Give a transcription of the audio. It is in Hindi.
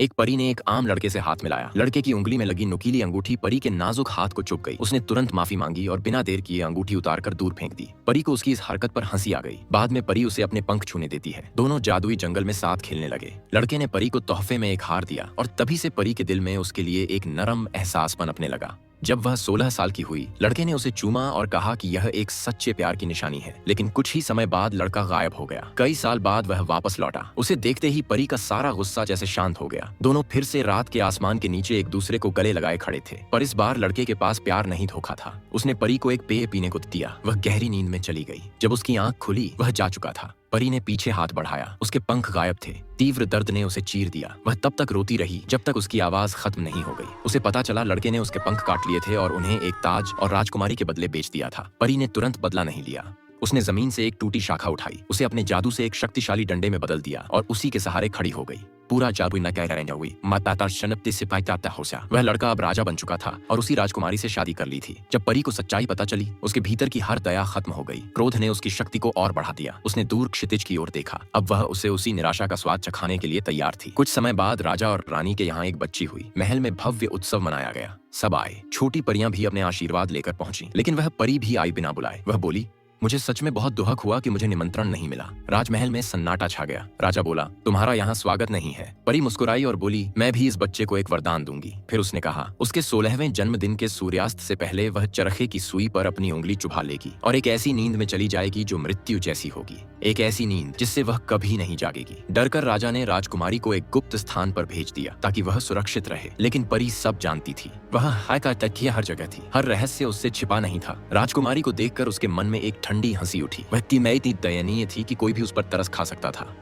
एक परी ने एक आम लड़के से हाथ मिलाया। लड़के की उंगली में लगी नुकीली अंगूठी परी के नाजुक हाथ को चुभ गई। उसने तुरंत माफी मांगी और बिना देर किए अंगूठी उतारकर दूर फेंक दी। परी को उसकी इस हरकत पर हंसी आ गई। बाद में परी उसे अपने पंख छूने देती है। दोनों जादुई जंगल में साथ खेलने लगे। लड़के ने परी को तोहफे में एक हार दिया और तभी से परी के दिल में उसके लिए एक नरम एहसास पनपने लगा। जब वह 16 साल की हुई, लड़के ने उसे चूमा और कहा कि यह एक सच्चे प्यार की निशानी है। लेकिन कुछ ही समय बाद लड़का गायब हो गया। कई साल बाद वह वापस लौटा। उसे देखते ही परी का सारा गुस्सा जैसे शांत हो गया। दोनों फिर से रात के आसमान के नीचे एक दूसरे को गले लगाए खड़े थे। पर इस बार लड़के के पास प्यार नहीं, धोखा था। उसने परी को एक पेय पीने को दिया। वह गहरी नींद में चली गई। जब उसकी आंख खुली, वह जा चुका था। परी ने पीछे हाथ बढ़ाया। उसके पंख गायब थे। तीव्र दर्द ने उसे चीर दिया। वह तब तक रोती रही जब तक उसकी आवाज खत्म नहीं हो गई। उसे पता चला लड़के ने उसके पंख काट लिए थे और उन्हें एक ताज और राजकुमारी के बदले बेच दिया था। परी ने तुरंत बदला नहीं लिया। उसने जमीन से एक टूटी शाखा उठाई, उसे अपने जादू से एक शक्तिशाली डंडे में बदल दिया और उसी के सहारे खड़ी हो गई। पूरा जादू न कह रहे हुई माता शनप्ति सिपाही ताता होसा। वह लड़का अब राजा बन चुका था और उसी राजकुमारी से शादी कर ली थी। जब परी को सच्चाई पता चली, उसके भीतर की हर दया खत्म हो गई। क्रोध ने उसकी शक्ति को और बढ़ा दिया। उसने दूर क्षितिज की ओर देखा। अब वह उसे उसी निराशा का स्वाद चखाने के लिए तैयार थी। कुछ समय बाद राजा और रानी के यहाँ एक बच्ची हुई। महल में भव्य उत्सव मनाया गया। सब आए। छोटी परियां भी अपने आशीर्वाद लेकर पहुंची। लेकिन वह परी भी आई बिना बुलाए। वह बोली, मुझे सच में बहुत दुख हुआ कि मुझे निमंत्रण नहीं मिला। राजमहल में सन्नाटा छा गया। राजा बोला, तुम्हारा यहाँ स्वागत नहीं है। परी मुस्कुराई और बोली, मैं भी इस बच्चे को एक वरदान दूंगी। फिर उसने कहा, उसके 16वें जन्मदिन के सूर्यास्त से पहले वह चरखे की सुई पर अपनी उंगली चुभा लेगी और एक ऐसी नींद में चली जाएगी जो मृत्यु जैसी होगी। एक ऐसी नींद जिससे वह कभी नहीं जागेगी। डरकर राजा ने राजकुमारी को एक गुप्त स्थान पर भेज दिया ताकि वह सुरक्षित रहे। लेकिन परी सब जानती थी। वह हाय का तकिया हर जगह थी। हर रहस्य उससे छिपा नहीं था। राजकुमारी को देखकर उसके मन में एक ठंडी हंसी उठी। वह इतनी दयनीय थी कि कोई भी उस पर तरस खा सकता था।